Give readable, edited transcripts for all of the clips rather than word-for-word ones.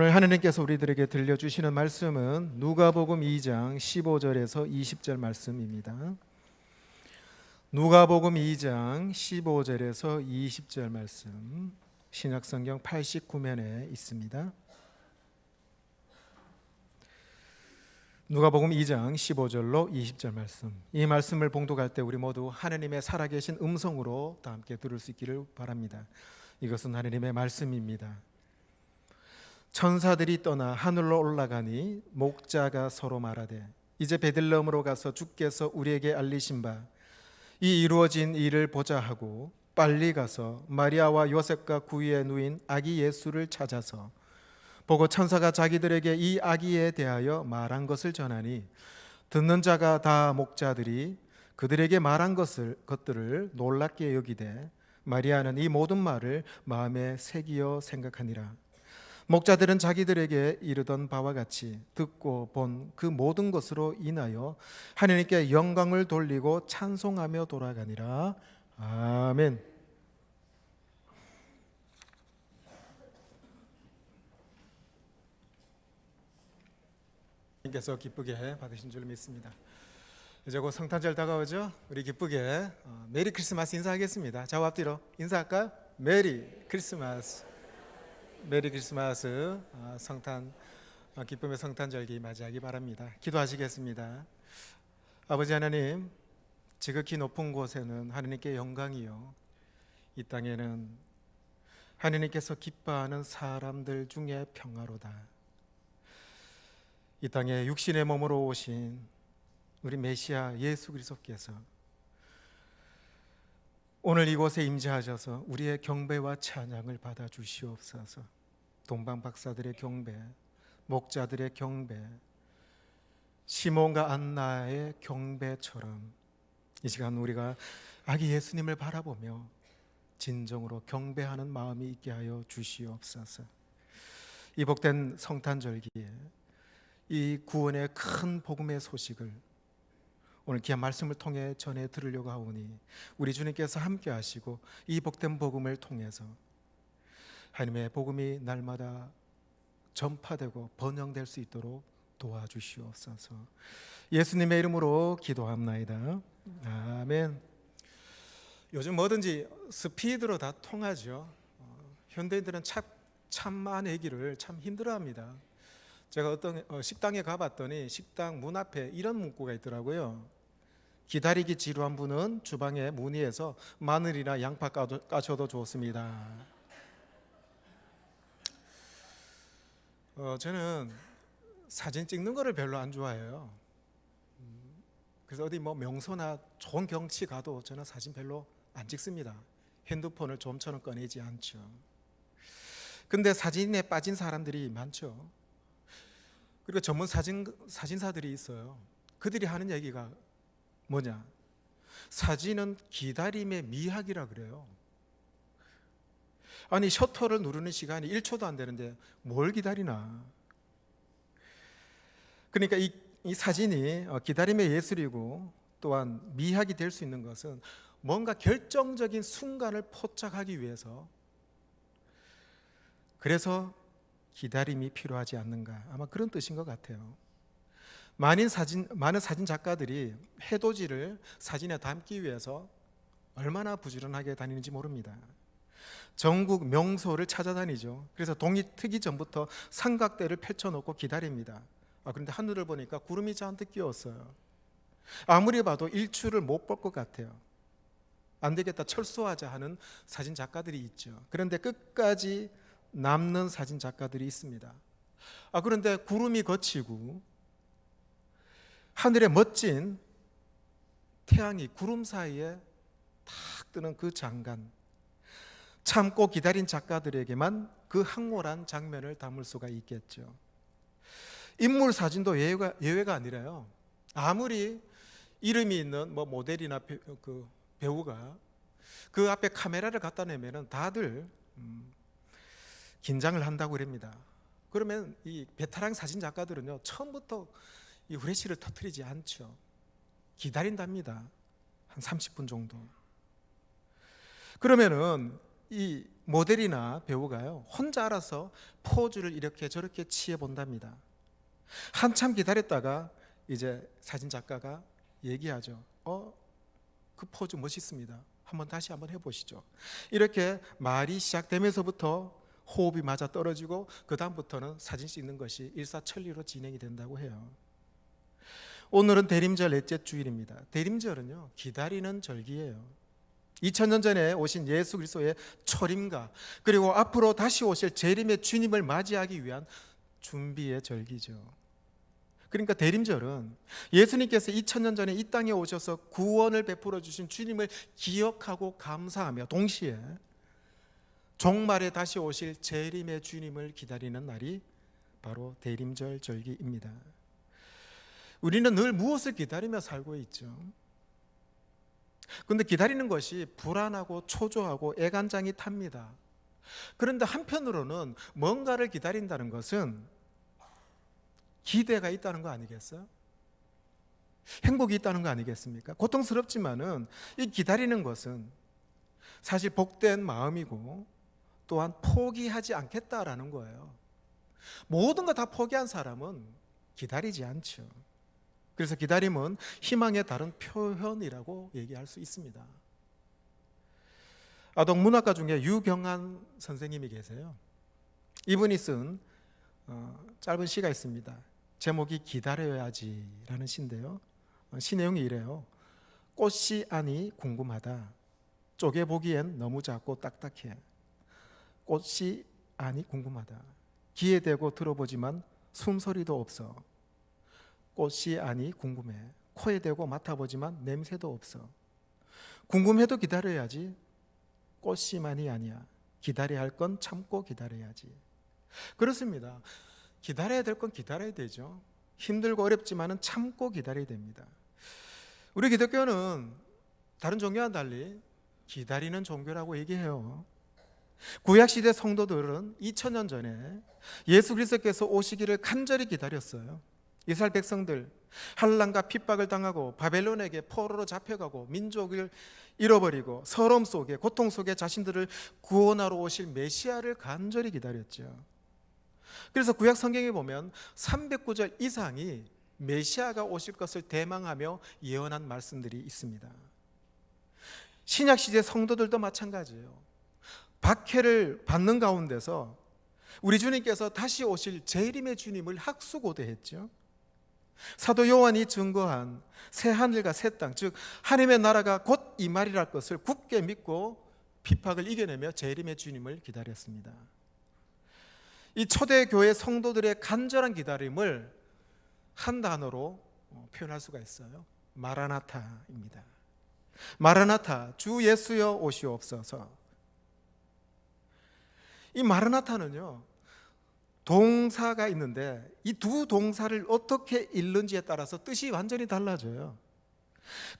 오늘 하느님께서 우리들에게 들려주시는 말씀은 누가복음 2장 15절에서 20절 말씀입니다. 누가복음 2장 15절에서 20절 말씀, 신약성경 89면에 있습니다. 누가복음 2장 15절로 20절 말씀, 이 말씀을 봉독할 때 우리 모두 하느님의 살아계신 음성으로 다 함께 들을 수 있기를 바랍니다. 이것은 하느님의 말씀입니다. 천사들이 떠나 하늘로 올라가니 목자가 서로 말하되 이제 베들레헴으로 가서 주께서 우리에게 알리신 바 이 이루어진 일을 보자 하고 빨리 가서 마리아와 요셉과 구유에 누인 아기 예수를 찾아서 보고 천사가 자기들에게 이 아기에 대하여 말한 것을 전하니 듣는 자가 다 목자들이 그들에게 말한 것들을 놀랍게 여기되 마리아는 이 모든 말을 마음에 새기어 생각하니라. 목자들은 자기들에게 이르던 바와 같이 듣고 본 그 모든 것으로 인하여 하나님께 영광을 돌리고 찬송하며 돌아가니라. 아멘. 님께서 기쁘게 받으신 줄 믿습니다. 이제 곧 성탄절 다가오죠. 우리 기쁘게 메리 크리스마스 인사하겠습니다. 자, 앞뒤로 인사할까요? 메리 크리스마스. 메리 크리스마스. 성탄 기쁨의 성탄절기 맞이하기 바랍니다. 기도하시겠습니다. 아버지 하나님, 지극히 높은 곳에는 하나님께 영광이요, 이 땅에는 하나님께서 기뻐하는 사람들 중에 평화로다. 이 땅에 육신의 몸으로 오신 우리 메시아 예수 그리스도께서 오늘 이곳에 임재하셔서 우리의 경배와 찬양을 받아 주시옵소서. 동방 박사들의 경배, 목자들의 경배, 시몬과 안나의 경배처럼 이 시간 우리가 아기 예수님을 바라보며 진정으로 경배하는 마음이 있게 하여 주시옵소서. 이 복된 성탄절기에 이 구원의 큰 복음의 소식을 오늘 귀한 말씀을 통해 전해 들으려고 하오니 우리 주님께서 함께 하시고 이 복된 복음을 통해서 하나님의 복음이 날마다 전파되고 번영될 수 있도록 도와주시옵소서. 예수님의 이름으로 기도합나이다. 아멘. 요즘 뭐든지 스피드로 다 통하죠. 현대인들은 참 많은 얘기를 참 힘들어합니다. 제가 어떤 식당에 가봤더니 식당 문 앞에 이런 문구가 있더라고요. 기다리기 지루한 분은 주방에 문의해서 마늘이나 양파 까셔도 좋습니다. 저는 사진 찍는 거를 별로 안 좋아해요. 그래서 어디 뭐 명소나 좋은 경치 가도 저는 사진 별로 안 찍습니다. 핸드폰을 좀처럼 꺼내지 않죠. 근데 사진에 빠진 사람들이 많죠. 그리고 전문 사진사들이 있어요. 그들이 하는 얘기가 뭐냐? 사진은 기다림의 미학이라 그래요. 아니, 셔터를 누르는 시간이 1초도 안 되는데 뭘 기다리나? 그러니까 이 사진이 기다림의 예술이고 또한 미학이 될 수 있는 것은 뭔가 결정적인 순간을 포착하기 위해서, 그래서 기다림이 필요하지 않는가, 아마 그런 뜻인 것 같아요. 많은 사진 작가들이 해돋이를 사진에 담기 위해서 얼마나 부지런하게 다니는지 모릅니다. 전국 명소를 찾아다니죠. 그래서 동이 트기 전부터 삼각대를 펼쳐놓고 기다립니다. 그런데 하늘을 보니까 구름이 잔뜩 끼었어요. 아무리 봐도 일출을 못 볼 것 같아요. 안 되겠다, 철수하자 하는 사진 작가들이 있죠. 그런데 끝까지 남는 사진 작가들이 있습니다. 그런데 구름이 걷히고 하늘에 멋진 태양이 구름 사이에 탁 뜨는 그 장관, 참고 기다린 작가들에게만 그 황홀한 장면을 담을 수가 있겠죠. 인물 사진도 예외가 아니라요. 아무리 이름이 있는 모델이나 배우가 그 앞에 카메라를 갖다 내면 다들 긴장을 한다고 그럽니다. 그러면 이 베테랑 사진 작가들은요, 처음부터 이 후레쉬를 터뜨리지 않죠. 기다린답니다. 한 30분 정도. 그러면은 이 모델이나 배우가요, 혼자 알아서 포즈를 이렇게 저렇게 취해 본답니다. 한참 기다렸다가 이제 사진 작가가 얘기하죠. 그 포즈 멋있습니다. 다시 한번 해보시죠. 이렇게 말이 시작되면서부터 호흡이 맞아 떨어지고 그 다음부터는 사진 찍는 것이 일사천리로 진행이 된다고 해요. 오늘은 대림절 넷째 주일입니다. 대림절은요, 기다리는 절기예요. 2000년 전에 오신 예수 그리스도의 초림과 그리고 앞으로 다시 오실 재림의 주님을 맞이하기 위한 준비의 절기죠. 그러니까 대림절은 예수님께서 2000년 전에 이 땅에 오셔서 구원을 베풀어 주신 주님을 기억하고 감사하며 동시에 종말에 다시 오실 재림의 주님을 기다리는 날이 바로 대림절 절기입니다. 우리는 늘 무엇을 기다리며 살고 있죠? 그런데 기다리는 것이 불안하고 초조하고 애간장이 탑니다. 그런데 한편으로는 뭔가를 기다린다는 것은 기대가 있다는 거 아니겠어요? 행복이 있다는 거 아니겠습니까? 고통스럽지만은 이 기다리는 것은 사실 복된 마음이고 또한 포기하지 않겠다라는 거예요. 모든 거 다 포기한 사람은 기다리지 않죠. 그래서 기다림은 희망의 다른 표현이라고 얘기할 수 있습니다. 아동 문학가 중에 유경환 선생님이 계세요. 이분이 쓴 짧은 시가 있습니다. 제목이 기다려야지라는 시인데요, 시 내용이 이래요. 꽃이 아니 궁금하다. 쪼개보기엔 너무 작고 딱딱해. 꽃이 아니 궁금하다. 귀에 대고 들어보지만 숨소리도 없어. 꽃이 아니 궁금해. 코에 대고 맡아보지만 냄새도 없어. 궁금해도 기다려야지. 꽃이만이 아니야. 기다려야 할 건 참고 기다려야지. 그렇습니다. 기다려야 될 건 기다려야 되죠. 힘들고 어렵지만은 참고 기다려야 됩니다. 우리 기독교는 다른 종교와는 달리 기다리는 종교라고 얘기해요. 구약시대 성도들은 2000년 전에 예수 그리스도께서 오시기를 간절히 기다렸어요. 이스라엘 백성들 환난과 핍박을 당하고 바벨론에게 포로로 잡혀가고 민족을 잃어버리고 서러움 속에 고통 속에 자신들을 구원하러 오실 메시아를 간절히 기다렸죠. 그래서 구약 성경에 보면 300구절 이상이 메시아가 오실 것을 대망하며 예언한 말씀들이 있습니다. 신약 시대 성도들도 마찬가지예요. 박해를 받는 가운데서 우리 주님께서 다시 오실 재림의 주님을 학수고대했죠. 사도 요한이 증거한 새 하늘과 새 땅, 즉 하나님의 나라가 곧 임하리랄 것을 굳게 믿고 핍박을 이겨내며 재림의 주님을 기다렸습니다. 이 초대교회 성도들의 간절한 기다림을 한 단어로 표현할 수가 있어요. 마라나타입니다. 마라나타, 주 예수여 오시옵소서. 이 마라나타는요, 동사가 있는데 이 두 동사를 어떻게 읽는지에 따라서 뜻이 완전히 달라져요.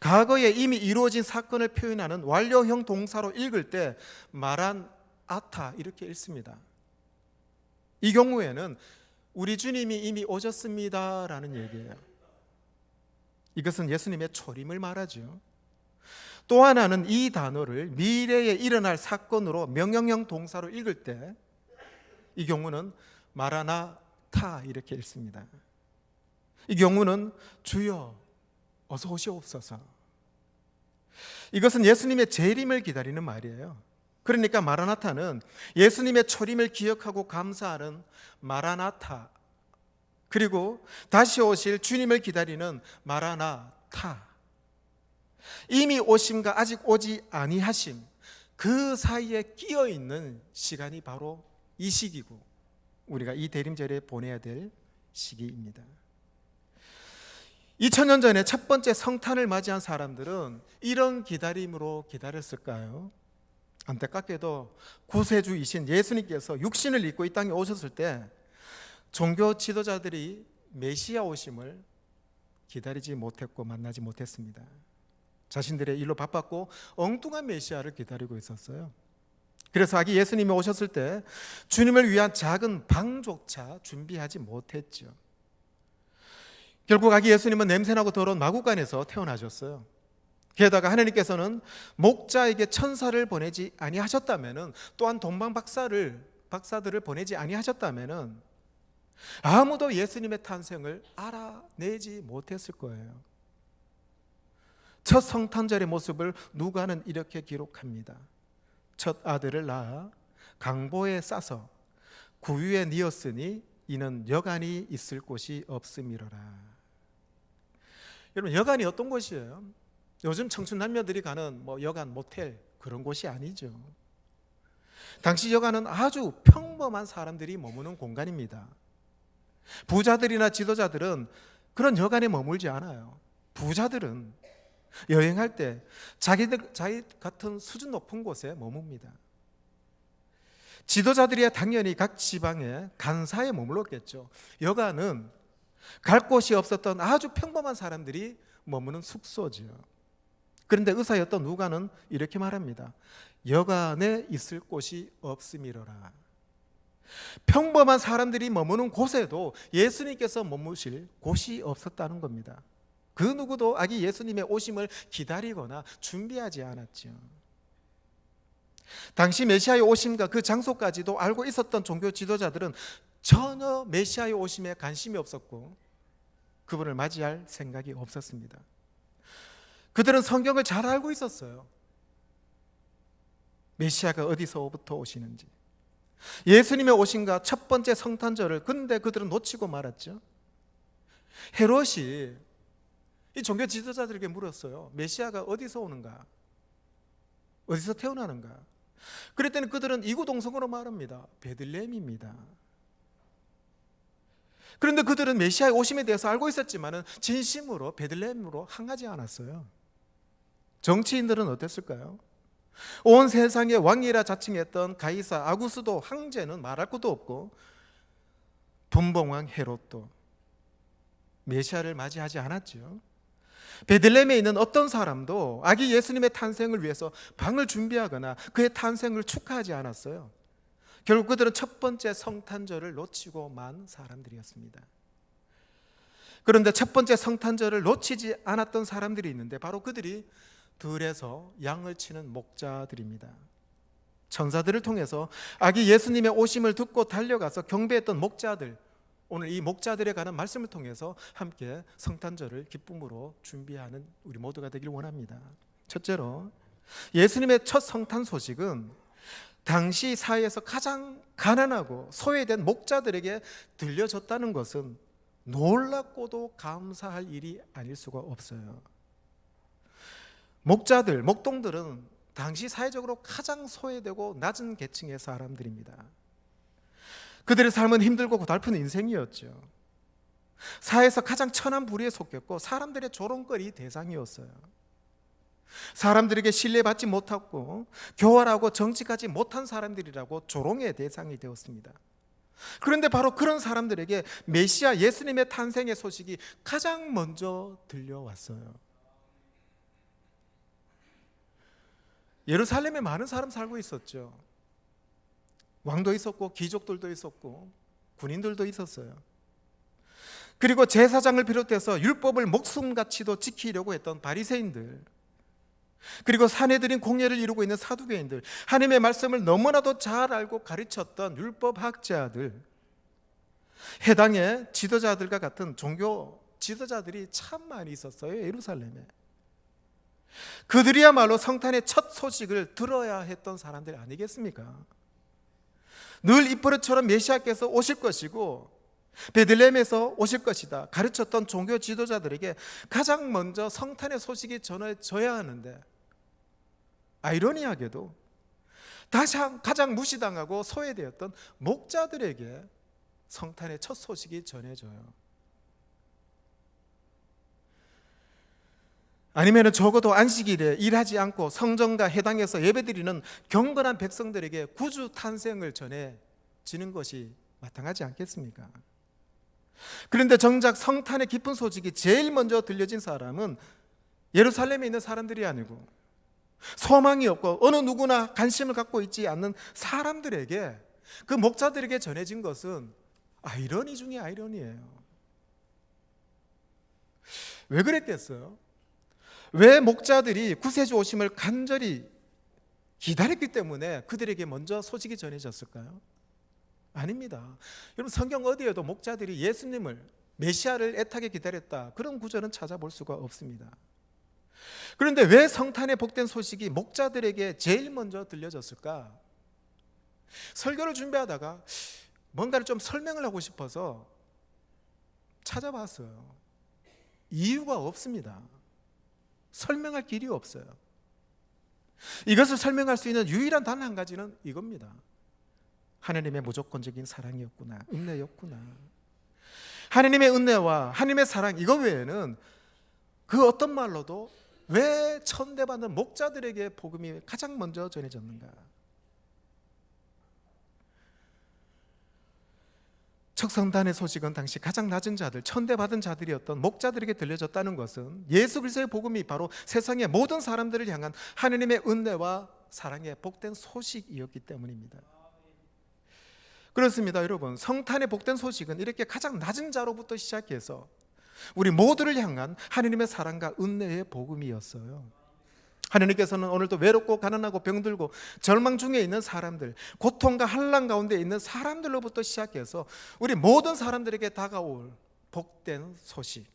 과거에 이미 이루어진 사건을 표현하는 완료형 동사로 읽을 때 마라나타 이렇게 읽습니다. 이 경우에는 우리 주님이 이미 오셨습니다라는 얘기예요. 이것은 예수님의 초림을 말하죠. 또 하나는 이 단어를 미래에 일어날 사건으로 명령형 동사로 읽을 때 이 경우는 마라나타 이렇게 읽습니다. 이 경우는 주여 어서 오시옵소서. 이것은 예수님의 재림을 기다리는 말이에요. 그러니까 마라나타는 예수님의 초림을 기억하고 감사하는 마라나타, 그리고 다시 오실 주님을 기다리는 마라나타, 이미 오심과 아직 오지 아니하심, 그 사이에 끼어 있는 시간이 바로 이 시기고 우리가 이 대림절에 보내야 될 시기입니다. 2000년 전에 첫 번째 성탄을 맞이한 사람들은 이런 기다림으로 기다렸을까요? 안타깝게도 구세주이신 예수님께서 육신을 입고 이 땅에 오셨을 때 종교 지도자들이 메시아 오심을 기다리지 못했고 만나지 못했습니다. 자신들의 일로 바빴고 엉뚱한 메시아를 기다리고 있었어요. 그래서 아기 예수님이 오셨을 때 주님을 위한 작은 방조차 준비하지 못했죠. 결국 아기 예수님은 냄새나고 더러운 마구간에서 태어나셨어요. 게다가 하나님께서는 목자에게 천사를 보내지 아니하셨다면은, 또한 동방 박사들을 보내지 아니하셨다면은 아무도 예수님의 탄생을 알아내지 못했을 거예요. 첫 성탄절의 모습을 누가는 이렇게 기록합니다. 첫 아들을 낳아 강보에 싸서 구유에 뉘었으니 이는 여간이 있을 곳이 없음이로라. 여러분, 여간이 어떤 곳이에요? 요즘 청춘 남녀들이 가는 여간 모텔 그런 곳이 아니죠. 당시 여간은 아주 평범한 사람들이 머무는 공간입니다. 부자들이나 지도자들은 그런 여간에 머물지 않아요. 부자들은 여행할 때 자기 같은 수준 높은 곳에 머뭅니다. 지도자들이야 당연히 각 지방의 간사에 머물렀겠죠. 여간은 갈 곳이 없었던 아주 평범한 사람들이 머무는 숙소죠. 그런데 의사였던 누가는 이렇게 말합니다. 여간에 있을 곳이 없음이로라. 평범한 사람들이 머무는 곳에도 예수님께서 머무실 곳이 없었다는 겁니다. 그 누구도 아기 예수님의 오심을 기다리거나 준비하지 않았죠. 당시 메시아의 오심과 그 장소까지도 알고 있었던 종교 지도자들은 전혀 메시아의 오심에 관심이 없었고 그분을 맞이할 생각이 없었습니다. 그들은 성경을 잘 알고 있었어요. 메시아가 어디서부터 오시는지, 예수님의 오심과 첫 번째 성탄절을. 근데 그들은 놓치고 말았죠. 헤롯이 이 종교 지도자들에게 물었어요. 메시아가 어디서 오는가? 어디서 태어나는가? 그랬더니 그들은 이구동성으로 말합니다. 베들레헴입니다. 그런데 그들은 메시아의 오심에 대해서 알고 있었지만 진심으로 베들레헴으로 향하지 않았어요. 정치인들은 어땠을까요? 온 세상의 왕이라 자칭했던 가이사 아구스도 황제는 말할 것도 없고 분봉왕 헤롯도 메시아를 맞이하지 않았죠. 베들레헴에 있는 어떤 사람도 아기 예수님의 탄생을 위해서 방을 준비하거나 그의 탄생을 축하하지 않았어요. 결국 그들은 첫 번째 성탄절을 놓치고 만 사람들이었습니다. 그런데 첫 번째 성탄절을 놓치지 않았던 사람들이 있는데 바로 그들이 들에서 양을 치는 목자들입니다. 천사들을 통해서 아기 예수님의 오심을 듣고 달려가서 경배했던 목자들, 오늘 이 목자들에 관한 말씀을 통해서 함께 성탄절을 기쁨으로 준비하는 우리 모두가 되길 원합니다. 첫째로, 예수님의 첫 성탄 소식은 당시 사회에서 가장 가난하고 소외된 목자들에게 들려졌다는 것은 놀랍고도 감사할 일이 아닐 수가 없어요. 목자들, 목동들은 당시 사회적으로 가장 소외되고 낮은 계층의 사람들입니다. 그들의 삶은 힘들고 고달픈 인생이었죠. 사회에서 가장 천한부리에 속했고 사람들의 조롱거리 대상이었어요. 사람들에게 신뢰받지 못하고 교활하고 정직하지 못한 사람들이라고 조롱의 대상이 되었습니다. 그런데 바로 그런 사람들에게 메시아 예수님의 탄생의 소식이 가장 먼저 들려왔어요. 예루살렘에 많은 사람 살고 있었죠. 왕도 있었고 귀족들도 있었고 군인들도 있었어요. 그리고 제사장을 비롯해서 율법을 목숨같이도 지키려고 했던 바리새인들, 그리고 사내들인 공예를 이루고 있는 사두개인들, 하나님의 말씀을 너무나도 잘 알고 가르쳤던 율법학자들, 해당의 지도자들과 같은 종교 지도자들이 참 많이 있었어요. 예루살렘에. 그들이야말로 성탄의 첫 소식을 들어야 했던 사람들 아니겠습니까? 늘 이버릇처럼 메시아께서 오실 것이고 베들레헴에서 오실 것이다 가르쳤던 종교 지도자들에게 가장 먼저 성탄의 소식이 전해져야 하는데, 아이러니하게도 가장 무시당하고 소외되었던 목자들에게 성탄의 첫 소식이 전해져요. 아니면 적어도 안식일에 일하지 않고 성전과 해당에서 예배드리는 경건한 백성들에게 구주 탄생을 전해지는 것이 마땅하지 않겠습니까? 그런데 정작 성탄의 기쁜 소식이 제일 먼저 들려진 사람은 예루살렘에 있는 사람들이 아니고 소망이 없고 어느 누구나 관심을 갖고 있지 않는 사람들에게, 그 목자들에게 전해진 것은 아이러니 중에 아이러니예요. 왜 그랬겠어요? 왜 목자들이 구세주 오심을 간절히 기다렸기 때문에 그들에게 먼저 소식이 전해졌을까요? 아닙니다. 여러분, 성경 어디에도 목자들이 예수님을, 메시아를 애타게 기다렸다, 그런 구절은 찾아볼 수가 없습니다. 그런데 왜 성탄의 복된 소식이 목자들에게 제일 먼저 들려졌을까? 설교를 준비하다가 뭔가를 좀 설명을 하고 싶어서 찾아봤어요. 이유가 없습니다. 설명할 길이 없어요. 이것을 설명할 수 있는 유일한 단 한 가지는 이겁니다. 하나님의 무조건적인 사랑이었구나, 은혜였구나. 하나님의 은혜와 하나님의 사랑, 이거 외에는 그 어떤 말로도 왜 천대받는 목자들에게 복음이 가장 먼저 전해졌는가? 척성단의 소식은 당시 가장 낮은 자들, 천대받은 자들이었던 목자들에게 들려졌다는 것은 예수 그리스도의 복음이 바로 세상의 모든 사람들을 향한 하나님의 은혜와 사랑의 복된 소식이었기 때문입니다. 그렇습니다, 여러분. 성탄의 복된 소식은 이렇게 가장 낮은 자로부터 시작해서 우리 모두를 향한 하나님의 사랑과 은혜의 복음이었어요. 하나님께서는 오늘도 외롭고 가난하고 병들고 절망 중에 있는 사람들, 고통과 환난 가운데 있는 사람들로부터 시작해서 우리 모든 사람들에게 다가올 복된 소식,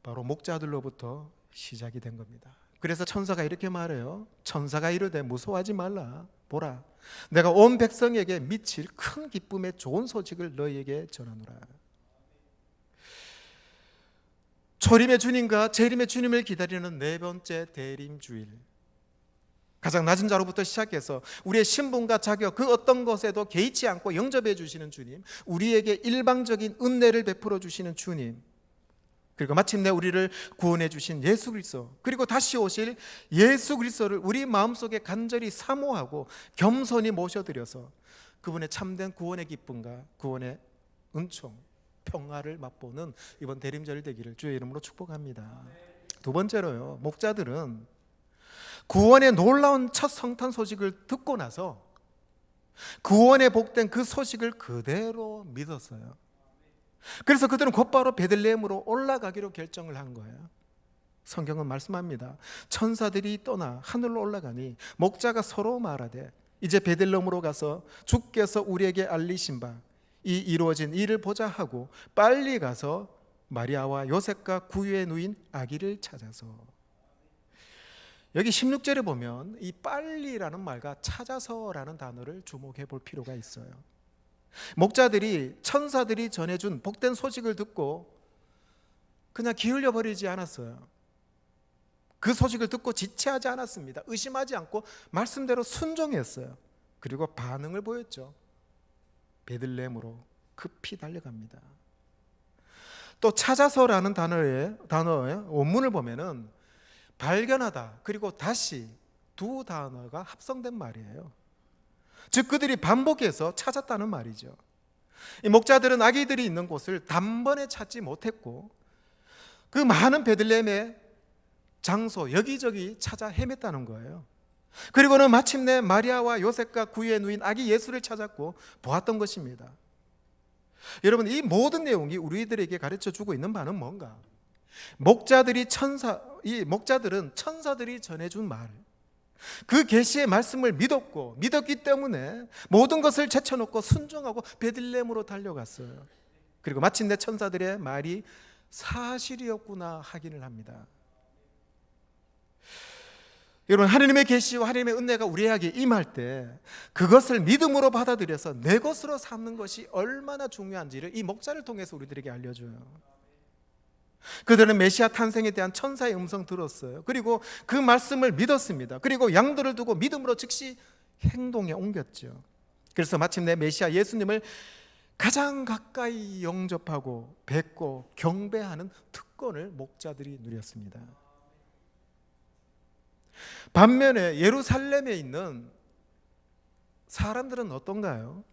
바로 목자들로부터 시작이 된 겁니다. 그래서 천사가 이렇게 말해요. 천사가 이르되 무서워하지 말라. 보라, 내가 온 백성에게 미칠 큰 기쁨의 좋은 소식을 너희에게 전하노라. 초림의 주님과 재림의 주님을 기다리는 네 번째 대림주일, 가장 낮은 자로부터 시작해서 우리의 신분과 자격 그 어떤 것에도 개의치 않고 영접해 주시는 주님, 우리에게 일방적인 은혜를 베풀어 주시는 주님, 그리고 마침내 우리를 구원해 주신 예수 그리스도, 그리고 다시 오실 예수 그리스도를 우리 마음속에 간절히 사모하고 겸손히 모셔드려서 그분의 참된 구원의 기쁨과 구원의 은총, 평화를 맛보는 이번 대림절 되기를 주의 이름으로 축복합니다. 두 번째로요, 목자들은 구원의 놀라운 첫 성탄 소식을 듣고 나서 구원에 복된 그 소식을 그대로 믿었어요. 그래서 그들은 곧바로 베들레헴으로 올라가기로 결정을 한 거예요. 성경은 말씀합니다. 천사들이 떠나 하늘로 올라가니 목자가 서로 말하되 이제 베들레헴으로 가서 주께서 우리에게 알리신 바 이 이루어진 일을 보자 하고 빨리 가서 마리아와 요셉과 구유에 누인 아기를 찾아서. 여기 16절에 보면 이 빨리라는 말과 찾아서라는 단어를 주목해 볼 필요가 있어요. 목자들이 천사들이 전해준 복된 소식을 듣고 그냥 기울여 버리지 않았어요. 그 소식을 듣고 지체하지 않았습니다. 의심하지 않고 말씀대로 순종했어요. 그리고 반응을 보였죠. 베들레헴으로 급히 달려갑니다. 또 찾아서라는 단어의 원문을 보면은 발견하다 그리고 다시 두 단어가 합성된 말이에요. 즉 그들이 반복해서 찾았다는 말이죠. 이 목자들은 아기들이 있는 곳을 단번에 찾지 못했고 그 많은 베들레헴의 장소 여기저기 찾아 헤맸다는 거예요. 그리고는 마침내 마리아와 요셉과 구유에 누인 아기 예수를 찾았고 보았던 것입니다. 여러분, 이 모든 내용이 우리들에게 가르쳐 주고 있는 바는 뭔가? 목자들은 천사들이 전해준 말, 그 계시의 말씀을 믿었기 때문에 모든 것을 제쳐놓고 순종하고 베들레헴으로 달려갔어요. 그리고 마침내 천사들의 말이 사실이었구나 확인을 합니다. 여러분, 하나님의 계시와 하나님의 은혜가 우리에게 임할 때 그것을 믿음으로 받아들여서 내 것으로 삼는 것이 얼마나 중요한지를 이 목자를 통해서 우리들에게 알려줘요. 그들은 메시아 탄생에 대한 천사의 음성 들었어요. 그리고 그 말씀을 믿었습니다. 그리고 양들을 두고 믿음으로 즉시 행동에 옮겼죠. 그래서 마침내 메시아 예수님을 가장 가까이 영접하고 뵙고 경배하는 특권을 목자들이 누렸습니다. 반면에 예루살렘에 있는 사람들은 어떤가요?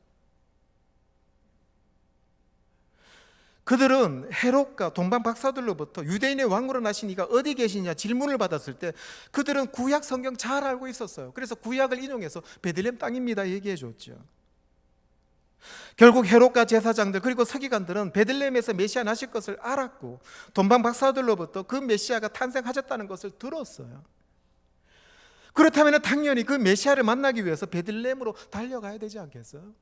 그들은 헤롯과 동방 박사들로부터 유대인의 왕으로 나신 이가 어디 계시냐 질문을 받았을 때 그들은 구약 성경 잘 알고 있었어요. 그래서 구약을 인용해서 베들레헴 땅입니다 얘기해 줬죠. 결국 헤롯과 제사장들 그리고 서기관들은 베들레헴에서 메시아 나실 것을 알았고 동방 박사들로부터 그 메시아가 탄생하셨다는 것을 들었어요. 그렇다면 당연히 그 메시아를 만나기 위해서 베들레헴으로 달려가야 되지 않겠어요?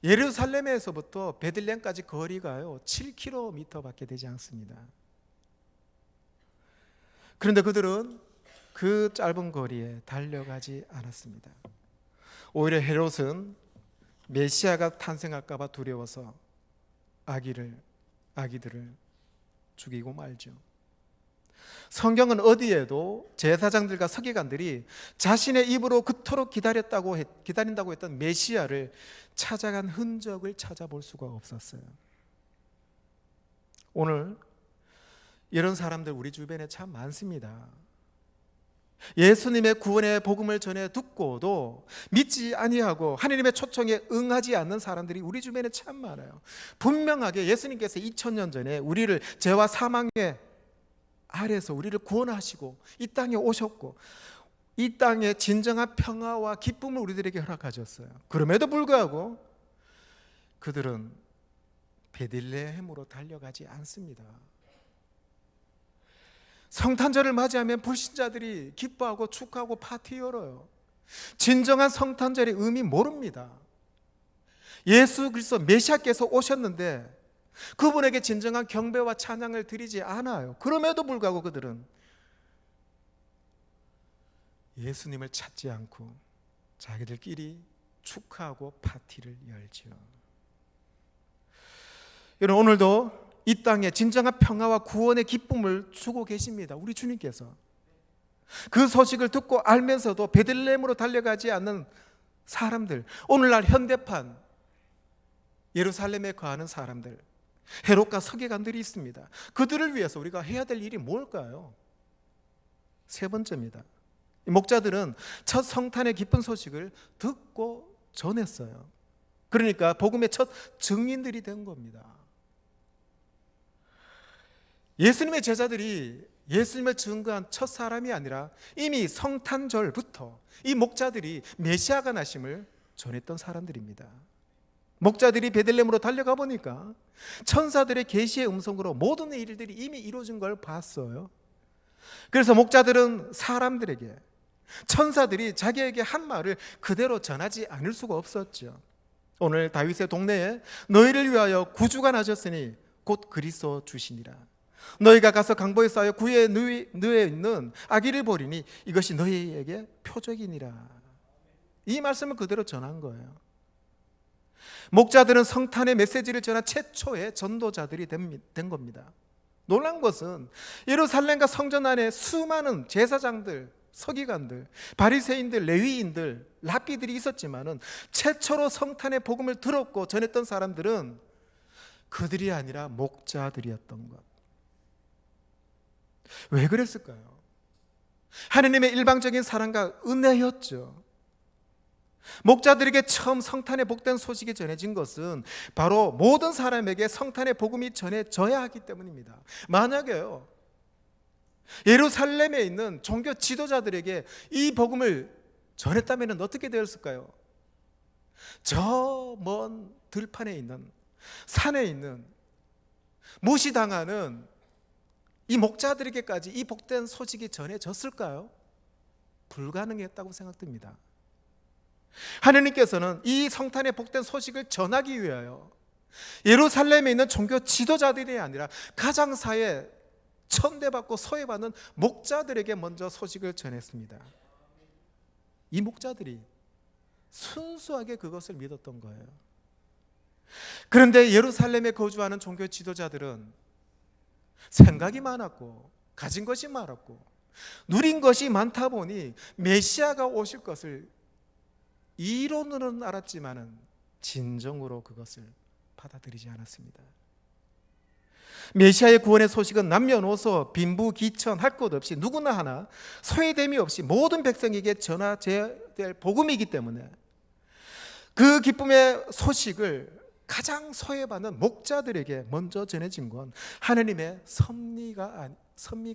예루살렘에서부터 베들레헴까지 거리가요 7km밖에 되지 않습니다. 그런데 그들은 그 짧은 거리에 달려가지 않았습니다. 오히려 헤롯은 메시아가 탄생할까 봐 두려워서 아기들을 죽이고 말죠. 성경은 어디에도 제사장들과 서기관들이 자신의 입으로 그토록 기다린다고 했던 메시아를 찾아간 흔적을 찾아볼 수가 없었어요. 오늘 이런 사람들 우리 주변에 참 많습니다. 예수님의 구원의 복음을 전해 듣고도 믿지 아니하고 하나님의 초청에 응하지 않는 사람들이 우리 주변에 참 많아요. 분명하게 예수님께서 2000년 전에 우리를 죄와 사망의 아래서 우리를 구원하시고 이 땅에 오셨고 이 땅에 진정한 평화와 기쁨을 우리들에게 허락하셨어요. 그럼에도 불구하고 그들은 베들레헴으로 달려가지 않습니다. 성탄절을 맞이하면 불신자들이 기뻐하고 축하하고 파티 열어요. 진정한 성탄절의 의미 모릅니다. 예수 그리스도 메시아께서 오셨는데 그분에게 진정한 경배와 찬양을 드리지 않아요. 그럼에도 불구하고 그들은 예수님을 찾지 않고 자기들끼리 축하하고 파티를 열죠. 여러분, 오늘도 이 땅에 진정한 평화와 구원의 기쁨을 주고 계십니다. 우리 주님께서 그 소식을 듣고 알면서도 베들레헴으로 달려가지 않는 사람들, 오늘날 현대판 예루살렘에 거하는 사람들, 헤롯과 서기관들이 있습니다. 그들을 위해서 우리가 해야 될 일이 뭘까요? 세 번째입니다. 목자들은 첫 성탄의 기쁜 소식을 듣고 전했어요. 그러니까 복음의 첫 증인들이 된 겁니다. 예수님의 제자들이 예수님을 증거한 첫 사람이 아니라 이미 성탄절부터 이 목자들이 메시아가 나심을 전했던 사람들입니다. 목자들이 베들레헴으로 달려가 보니까 천사들의 계시의 음성으로 모든 일들이 이미 이루어진 걸 봤어요. 그래서 목자들은 사람들에게 천사들이 자기에게 한 말을 그대로 전하지 않을 수가 없었죠. 오늘 다윗의 동네에 너희를 위하여 구주가 나셨으니 곧 그리스도 주시니라. 너희가 가서 강보에 쌓여 구에 누에 있는 아기를 보리니 이것이 너희에게 표적이니라. 이 말씀을 그대로 전한 거예요. 목자들은 성탄의 메시지를 전한 최초의 전도자들이 된 겁니다. 놀란 것은 예루살렘과 성전 안에 수많은 제사장들, 서기관들, 바리새인들, 레위인들, 랍비들이 있었지만은 최초로 성탄의 복음을 들었고 전했던 사람들은 그들이 아니라 목자들이었던 것. 왜 그랬을까요? 하느님의 일방적인 사랑과 은혜였죠. 목자들에게 처음 성탄의 복된 소식이 전해진 것은 바로 모든 사람에게 성탄의 복음이 전해져야 하기 때문입니다. 만약에요, 예루살렘에 있는 종교 지도자들에게 이 복음을 전했다면 어떻게 되었을까요? 저 먼 들판에 있는, 산에 있는, 무시당하는 이 목자들에게까지 이 복된 소식이 전해졌을까요? 불가능했다고 생각됩니다. 하느님께서는 이 성탄의 복된 소식을 전하기 위하여 예루살렘에 있는 종교 지도자들이 아니라 가장사에 천대받고 소외받는 목자들에게 먼저 소식을 전했습니다. 이 목자들이 순수하게 그것을 믿었던 거예요. 그런데 예루살렘에 거주하는 종교 지도자들은 생각이 많았고 가진 것이 많았고 누린 것이 많다 보니 메시아가 오실 것을 이론으로는 알았지만은 진정으로 그것을 받아들이지 않았습니다. 메시아의 구원의 소식은 남녀노소 빈부귀천 할 것 없이 누구나 하나 소외됨이 없이 모든 백성에게 전하될 복음이기 때문에 그 기쁨의 소식을 가장 소외받는 목자들에게 먼저 전해진 건 하느님의 섭리가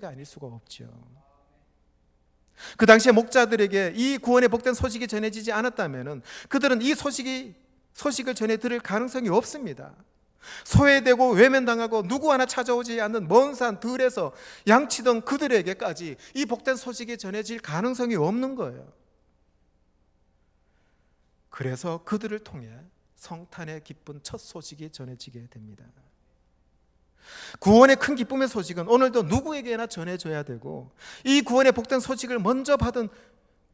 아닐 수가 없죠. 그 당시에 목자들에게 이 구원의 복된 소식이 전해지지 않았다면 그들은 이 소식이 소식을 전해 들을 가능성이 없습니다. 소외되고 외면당하고 누구 하나 찾아오지 않는 먼 산 들에서 양치던 그들에게까지 이 복된 소식이 전해질 가능성이 없는 거예요. 그래서 그들을 통해 성탄의 기쁜 첫 소식이 전해지게 됩니다. 구원의 큰 기쁨의 소식은 오늘도 누구에게나 전해져야 되고, 이 구원의 복된 소식을 먼저 받은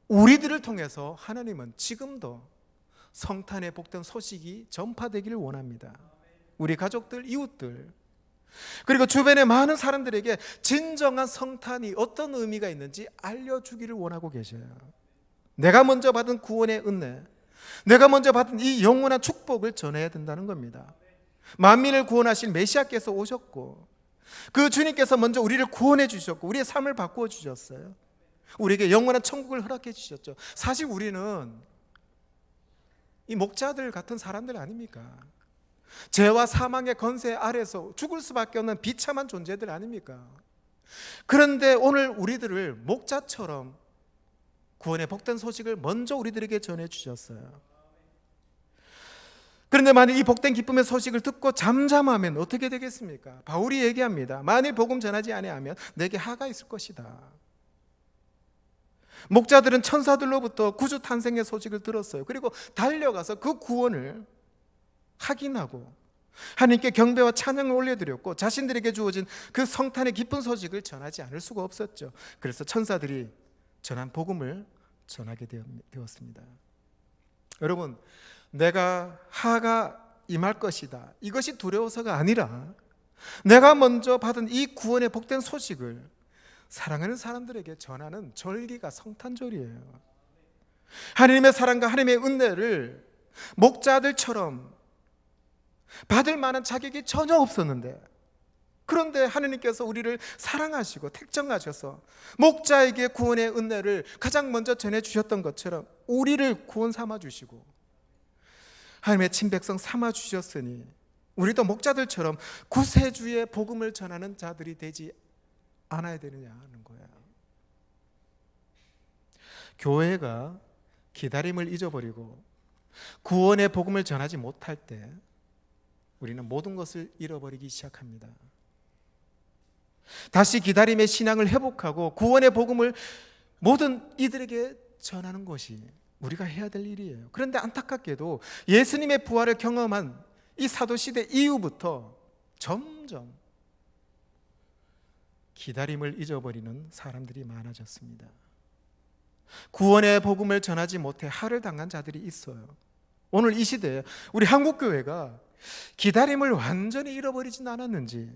우리들을 통해서 하나님은 지금도 성탄의 복된 소식이 전파되기를 원합니다. 우리 가족들, 이웃들, 그리고 주변의 많은 사람들에게 진정한 성탄이 어떤 의미가 있는지 알려주기를 원하고 계셔요. 내가 먼저 받은 구원의 은혜, 내가 먼저 받은 이 영원한 축복을 전해야 된다는 겁니다. 만민을 구원하신 메시아께서 오셨고, 그 주님께서 먼저 우리를 구원해 주셨고 우리의 삶을 바꾸어 주셨어요. 우리에게 영원한 천국을 허락해 주셨죠. 사실 우리는 이 목자들 같은 사람들 아닙니까? 죄와 사망의 권세 아래서 죽을 수밖에 없는 비참한 존재들 아닙니까? 그런데 오늘 우리들을 목자처럼 구원의 복된 소식을 먼저 우리들에게 전해 주셨어요. 그런데 만일 이 복된 기쁨의 소식을 듣고 잠잠하면 어떻게 되겠습니까? 바울이 얘기합니다. 만일 복음 전하지 아니하면 내게 하가 있을 것이다. 목자들은 천사들로부터 구주 탄생의 소식을 들었어요. 그리고 달려가서 그 구원을 확인하고 하나님께 경배와 찬양을 올려드렸고, 자신들에게 주어진 그 성탄의 기쁜 소식을 전하지 않을 수가 없었죠. 그래서 천사들이 전한 복음을 전하게 되었습니다. 여러분, 내가 하가 임할 것이다, 이것이 두려워서가 아니라 내가 먼저 받은 이 구원의 복된 소식을 사랑하는 사람들에게 전하는 절기가 성탄절이에요. 하나님의 사랑과 하나님의 은혜를 목자들처럼 받을 만한 자격이 전혀 없었는데, 그런데 하나님께서 우리를 사랑하시고 택정하셔서 목자에게 구원의 은혜를 가장 먼저 전해주셨던 것처럼 우리를 구원 삼아주시고 하나님의 친백성 삼아주셨으니 우리도 목자들처럼 구세주의 복음을 전하는 자들이 되지 않아야 되느냐 하는 거예요. 교회가 기다림을 잊어버리고 구원의 복음을 전하지 못할 때 우리는 모든 것을 잃어버리기 시작합니다. 다시 기다림의 신앙을 회복하고 구원의 복음을 모든 이들에게 전하는 것이 우리가 해야 될 일이에요. 그런데 안타깝게도 예수님의 부활을 경험한 이 사도시대 이후부터 점점 기다림을 잊어버리는 사람들이 많아졌습니다. 구원의 복음을 전하지 못해 할을 당한 자들이 있어요. 오늘 이 시대에 우리 한국교회가 기다림을 완전히 잃어버리진 않았는지,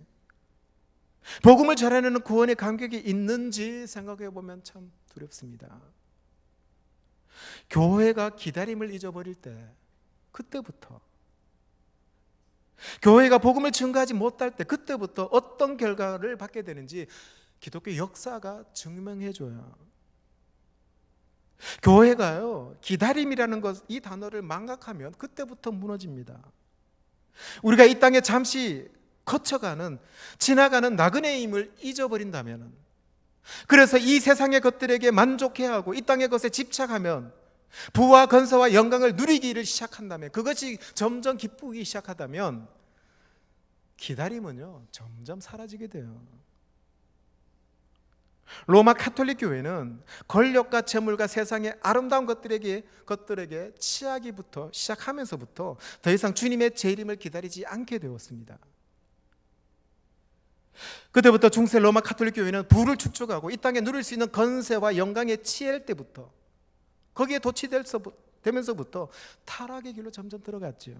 복음을 전하는 구원의 감격이 있는지 생각해 보면 참 두렵습니다. 교회가 기다림을 잊어버릴 때, 그때부터 교회가 복음을 증거하지 못할 때, 그때부터 어떤 결과를 받게 되는지 기독교 역사가 증명해 줘요. 교회가요, 기다림이라는 것, 이 단어를 망각하면 그때부터 무너집니다. 우리가 이 땅에 잠시 거쳐가는, 지나가는 나그네의 힘을 잊어버린다면, 그래서 이 세상의 것들에게 만족해야 하고 이 땅의 것에 집착하면, 부와 건설와 영광을 누리기를 시작한다면, 그것이 점점 기쁘기 시작하다면 기다림은요 점점 사라지게 돼요. 로마 카톨릭 교회는 권력과 재물과 세상의 아름다운 것들에게 취하기부터 시작하면서부터 더 이상 주님의 재림을 기다리지 않게 되었습니다. 그때부터 중세 로마 카톨릭 교회는 부를 축적하고 이 땅에 누릴 수 있는 건세와 영광에 취할 때부터, 거기에 도취되면서부터 타락의 길로 점점 들어갔죠.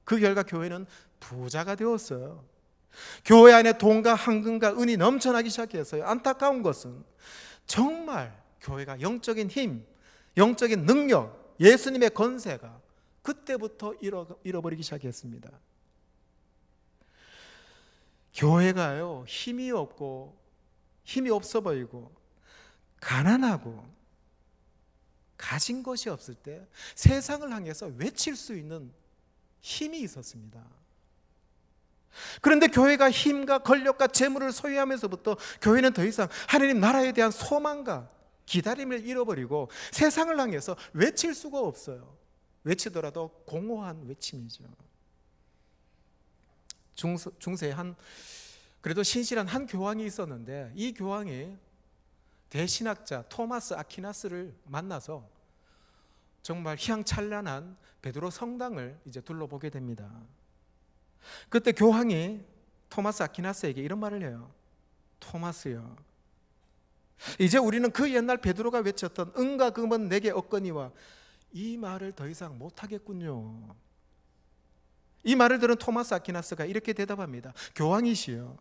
그 결과 교회는 부자가 되었어요. 교회 안에 돈과 황금과 은이 넘쳐나기 시작했어요. 안타까운 것은 정말 교회가 영적인 힘, 영적인 능력, 예수님의 권세가 그때부터 잃어버리기 시작했습니다. 교회가요 힘이 없고 힘이 없어 보이고 가난하고 가진 것이 없을 때 세상을 향해서 외칠 수 있는 힘이 있었습니다. 그런데 교회가 힘과 권력과 재물을 소유하면서부터 교회는 더 이상 하나님 나라에 대한 소망과 기다림을 잃어버리고 세상을 향해서 외칠 수가 없어요. 외치더라도 공허한 외침이죠. 중세에 그래도 신실한 한 교황이 있었는데, 이 교황이 대신학자 토마스 아퀴나스를 만나서 정말 희망찬란한 베드로 성당을 이제 둘러보게 됩니다. 그때 교황이 토마스 아퀴나스에게 이런 말을 해요. 토마스여, 이제 우리는 그 옛날 베드로가 외쳤던 은과 금은 내게 없거니와, 이 말을 더 이상 못하겠군요. 이 말을 들은 토마스 아퀴나스가 이렇게 대답합니다. 교황이시여,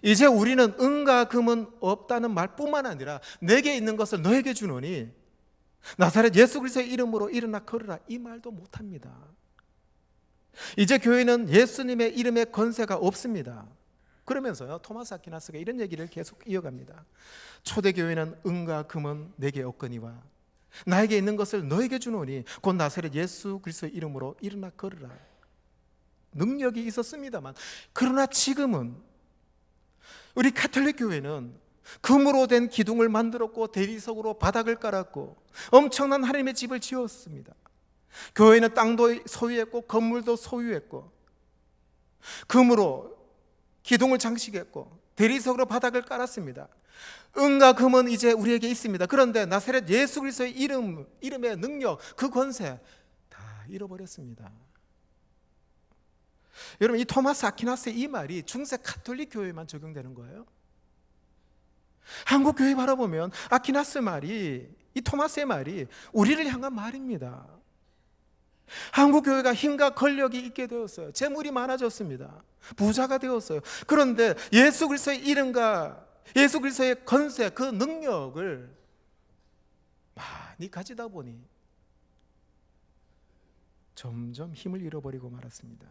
이제 우리는 은과 금은 없다는 말뿐만 아니라 내게 있는 것을 너에게 주노니 나사렛 예수 그리스도의 이름으로 일어나 걸으라, 이 말도 못합니다. 이제 교회는 예수님의 이름에 권세가 없습니다. 그러면서요, 토마스 아퀴나스가 이런 얘기를 계속 이어갑니다. 초대교회는 은과 금은 내게 없거니와 나에게 있는 것을 너에게 주노니 곧 나사렛 예수 그리스도의 이름으로 일어나 걸으라. 능력이 있었습니다만, 그러나 지금은 우리 가톨릭 교회는 금으로 된 기둥을 만들었고 대리석으로 바닥을 깔았고 엄청난 하나님의 집을 지었습니다. 교회는 땅도 소유했고 건물도 소유했고 금으로 기둥을 장식했고 대리석으로 바닥을 깔았습니다. 은과 금은 이제 우리에게 있습니다. 그런데 나사렛 예수 그리스도의 이름의 능력, 그 권세 다 잃어버렸습니다. 여러분, 이 토마스 아퀴나스의 이 말이 중세 가톨릭 교회만 적용되는 거예요? 한국 교회 바라보면 아퀴나스 말이, 이 토마스의 말이 우리를 향한 말입니다. 한국 교회가 힘과 권력이 있게 되었어요. 재물이 많아졌습니다. 부자가 되었어요. 그런데 예수 그리스도의 이름과 예수 그리스도의 권세, 그 능력을 많이 가지다 보니 점점 힘을 잃어버리고 말았습니다.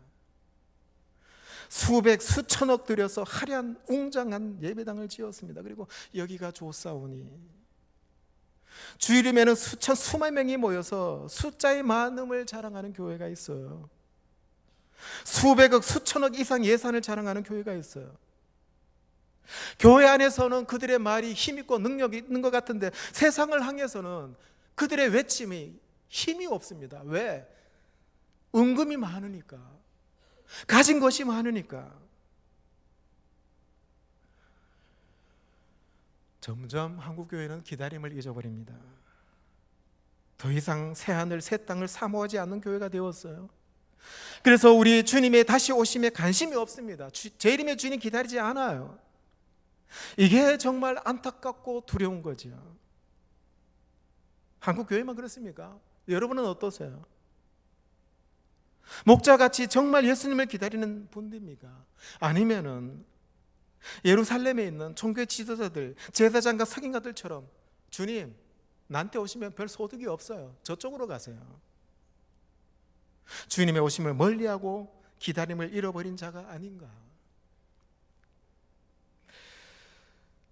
수백 수천억 들여서 화려한 웅장한 예배당을 지었습니다. 그리고 여기가 좋사오니 주일이면 수만 명이 모여서 숫자의 많음을 자랑하는 교회가 있어요. 수백억 수천억 이상 예산을 자랑하는 교회가 있어요. 교회 안에서는 그들의 말이 힘있고 능력이 있는 것 같은데 세상을 향해서는 그들의 외침이 힘이 없습니다. 왜? 은금이 많으니까, 가진 것이 많으니까. 점점 한국 교회는 기다림을 잊어버립니다. 더 이상 새 하늘 새 땅을 사모하지 않는 교회가 되었어요. 그래서 우리 주님의 다시 오심에 관심이 없습니다. 재림의 주님 기다리지 않아요. 이게 정말 안타깝고 두려운 거죠. 한국 교회만 그렇습니까? 여러분은 어떠세요? 목자같이 정말 예수님을 기다리는 분들입니까? 아니면은 예루살렘에 있는 총교회 지도자들, 제사장과 석인가들처럼 주님, 나한테 오시면 별 소득이 없어요, 저쪽으로 가세요. 주님의 오심을 멀리하고 기다림을 잃어버린 자가 아닌가?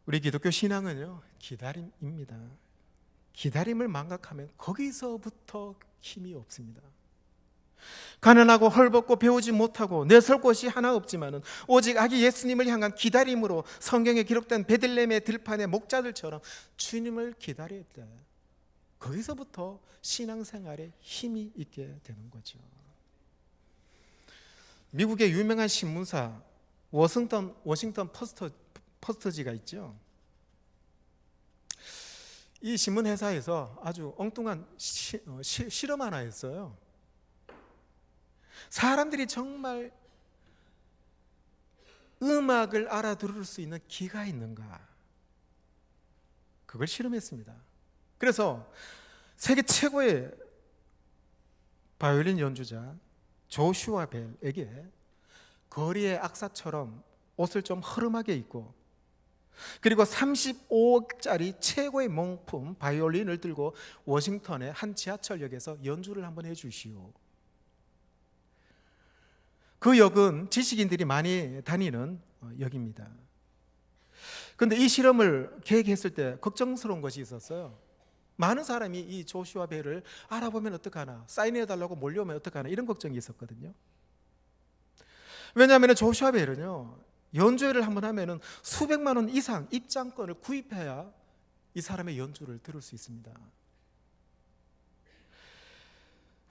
우리 기독교 신앙은요, 기다림입니다. 기다림을 망각하면 거기서부터 힘이 없습니다. 가난하고 헐벗고 배우지 못하고 내설 곳이 하나 없지만은 오직 아기 예수님을 향한 기다림으로 성경에 기록된 베들레헴의 들판의 목자들처럼 주님을 기다릴 때 거기서부터 신앙생활에 힘이 있게 되는 거죠. 미국의 유명한 신문사 워싱턴 포스트지가 있죠. 이 신문 회사에서 아주 엉뚱한 실험 하나 했어요. 사람들이 정말 음악을 알아들을 수 있는 귀가 있는가, 그걸 실험했습니다. 그래서 세계 최고의 바이올린 연주자 조슈아 벨에게 거리의 악사처럼 옷을 좀 허름하게 입고, 그리고 35억짜리 최고의 명품 바이올린을 들고 워싱턴의 한 지하철역에서 연주를 한번 해주시오. 그 역은 지식인들이 많이 다니는 역입니다. 그런데 이 실험을 계획했을 때 걱정스러운 것이 있었어요. 많은 사람이 이 조슈아 벨을 알아보면 어떡하나, 사인해달라고 몰려오면 어떡하나, 이런 걱정이 있었거든요. 왜냐하면 조슈아 벨은요, 연주회를 한번 하면 수백만 원 이상 입장권을 구입해야 이 사람의 연주를 들을 수 있습니다.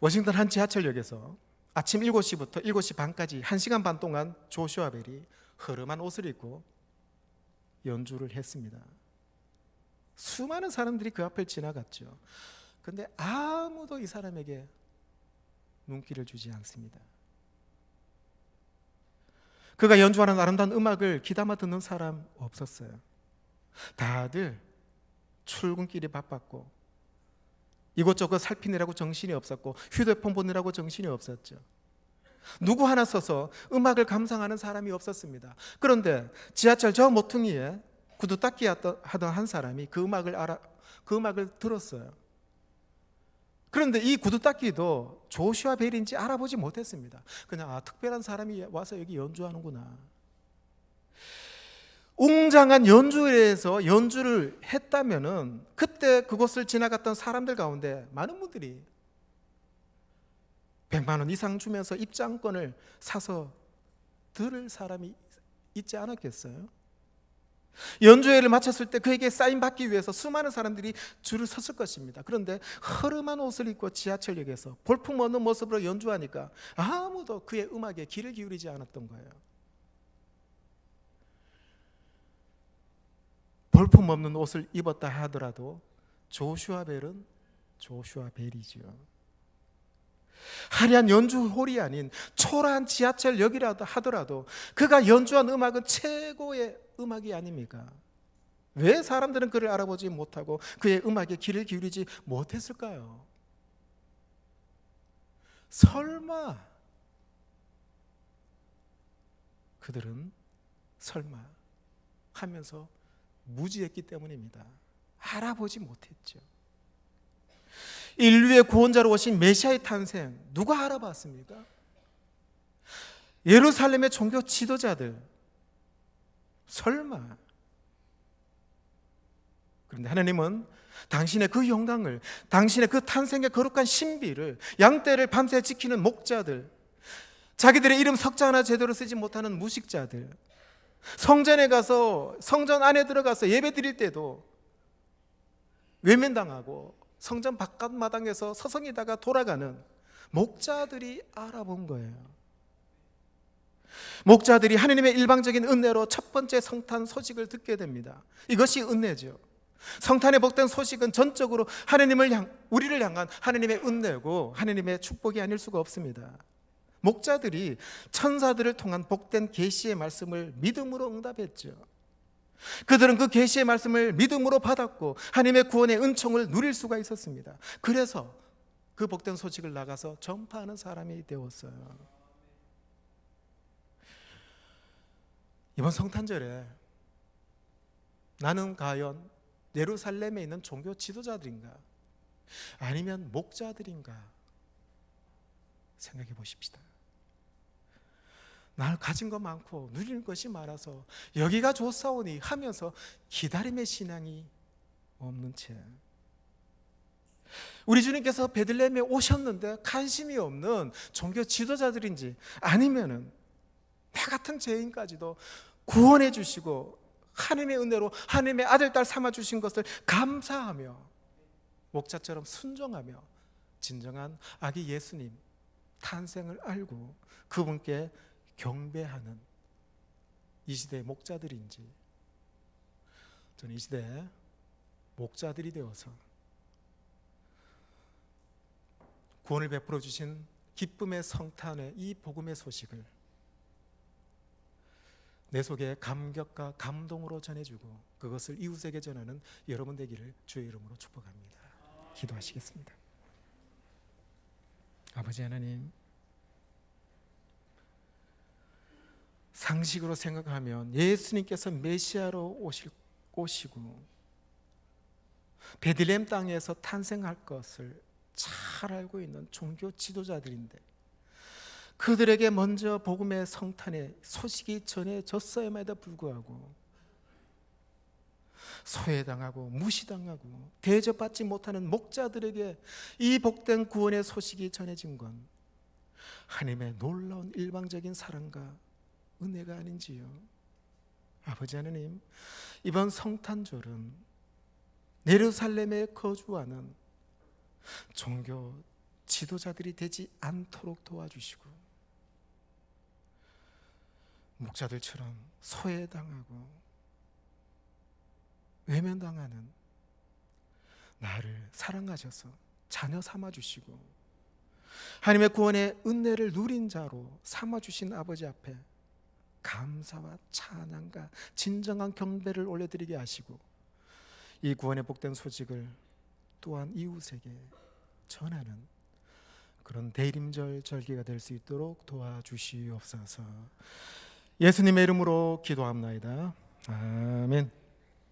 워싱턴 한 지하철역에서 아침 7시부터 7시 반까지 1시간 반 동안 조슈아 벨이 허름한 옷을 입고 연주를 했습니다. 수많은 사람들이 그 앞을 지나갔죠. 그런데 아무도 이 사람에게 눈길을 주지 않습니다. 그가 연주하는 아름다운 음악을 귀담아 듣는 사람 없었어요. 다들 출근길이 바빴고 이곳저곳 살피느라고 정신이 없었고 휴대폰 보느라고 정신이 없었죠. 누구 하나 서서 음악을 감상하는 사람이 없었습니다. 그런데 지하철 저 모퉁이에 구두닦이 하던 한 사람이 그 음악을 들었어요. 그런데 이 구두닦이도 조슈아 벨인지 알아보지 못했습니다. 그냥 특별한 사람이 와서 여기 연주하는구나. 웅장한 연주회에서 연주를 했다면은 그때 그곳을 지나갔던 사람들 가운데 많은 분들이 100만 원 이상 주면서 입장권을 사서 들을 사람이 있지 않았겠어요? 연주회를 마쳤을 때 그에게 사인 받기 위해서 수많은 사람들이 줄을 섰을 것입니다. 그런데 허름한 옷을 입고 지하철역에서 볼품없는 모습으로 연주하니까 아무도 그의 음악에 귀를 기울이지 않았던 거예요. 볼품없는 옷을 입었다 하더라도 조슈아 벨은 조슈아 벨이죠. 화려한 연주홀이 아닌 초라한 지하철역이라도 하더라도 그가 연주한 음악은 최고의 음악이 아닙니까? 왜 사람들은 그를 알아보지 못하고 그의 음악에 귀를 기울이지 못했을까요? 설마 그들은 설마 하면서 무지했기 때문입니다. 알아보지 못했죠. 인류의 구원자로 오신 메시아의 탄생 누가 알아봤습니까? 예루살렘의 종교 지도자들. 설마. 그런데 하나님은 당신의 그 영광을, 당신의 그 탄생의 거룩한 신비를, 양떼를 밤새 지키는 목자들, 자기들의 이름 석자 하나 제대로 쓰지 못하는 무식자들, 성전에 가서 성전 안에 들어가서 예배 드릴 때도 외면당하고 성전 바깥 마당에서 서성이다가 돌아가는 목자들이 알아본 거예요. 목자들이 하나님의 일방적인 은혜로 첫 번째 성탄 소식을 듣게 됩니다. 이것이 은혜죠. 성탄의 복된 소식은 전적으로 우리를 향한 하나님의 은혜고 하나님의 축복이 아닐 수가 없습니다. 목자들이 천사들을 통한 복된 계시의 말씀을 믿음으로 응답했죠. 그들은 그 계시의 말씀을 믿음으로 받았고 하나님의 구원의 은총을 누릴 수가 있었습니다. 그래서 그 복된 소식을 나가서 전파하는 사람이 되었어요. 이번 성탄절에 나는 과연 예루살렘에 있는 종교 지도자들인가 아니면 목자들인가 생각해 보십시다. 날 가진 것 많고 누리는 것이 많아서 여기가 좋사오니 하면서 기다림의 신앙이 없는 채 우리 주님께서 베들레헴에 오셨는데 관심이 없는 종교 지도자들인지 아니면은 나 같은 죄인까지도 구원해 주시고 하나님의 은혜로 하나님의 아들, 딸 삼아 주신 것을 감사하며 목자처럼 순종하며 진정한 아기 예수님 탄생을 알고 그분께 경배하는 이 시대의 목자들인지, 저는 이 시대에 목자들이 되어서 구원을 베풀어 주신 기쁨의 성탄의 이 복음의 소식을 내 속에 감격과 감동으로 전해주고 그것을 이웃에게 전하는 여러분 되기를 주의 이름으로 축복합니다. 기도하시겠습니다. 아버지 하나님, 상식으로 생각하면 예수님께서 메시아로 오시고 베들레헴 땅에서 탄생할 것을 잘 알고 있는 종교 지도자들인데 그들에게 먼저 복음의 성탄의 소식이 전해졌어야에도 불구하고 소외당하고 무시당하고 대접받지 못하는 목자들에게 이 복된 구원의 소식이 전해진 건 하나님의 놀라운 일방적인 사랑과 은혜가 아닌지요. 아버지 하나님, 이번 성탄절은 예루살렘에 거주하는 종교 지도자들이 되지 않도록 도와주시고, 목자들처럼 소외당하고 외면당하는 나를 사랑하셔서 자녀 삼아주시고 하나님의 구원의 은혜를 누린 자로 삼아주신 아버지 앞에 감사와 찬양과 진정한 경배를 올려드리게 하시고, 이 구원의 복된 소식을 또한 이웃에게 전하는 그런 대림절 절기가 될 수 있도록 도와주시옵소서. 예수님의 이름으로 기도합나이다. 아멘.